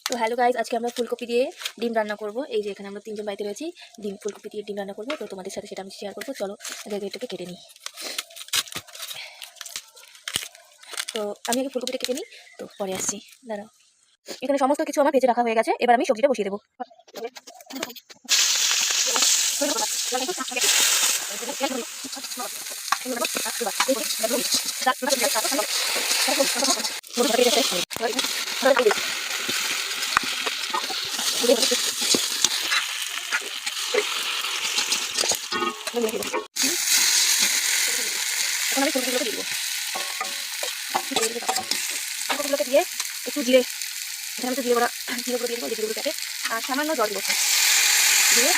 তো hello guys, আজকে আমরা ফুলকপি দিয়ে ডিম রান্না করব। এই যে এখানে আমরা তিনজন বাড়িতে রয়েছি, ফুলকপি দিয়ে ডিম রান্না করব। তো তোমাদের সাথে সেটা আমি শেয়ার করবো। চলো আগে এটাকে কেটে নিই। তো আমি আগে ফুলকপিটা কেটে নিই, তো পরে আসছি। দাঁড়াও, এখানে সমস্ত কিছু আমার ভেজে রাখা হয়ে গেছে। এবার আমি সবজিটা বসিয়ে দেবো। এখন আমি ফুলকপিগুলোকে দিয়ে দেবো। ফুলকপিগুলোকে দিয়ে একটু জিরে, এখানে একটু জিরে গুঁড়ো দিয়ে দেবো, জিরে গুঁড়োটাকে আর সামান্য জল দেবো দিয়ে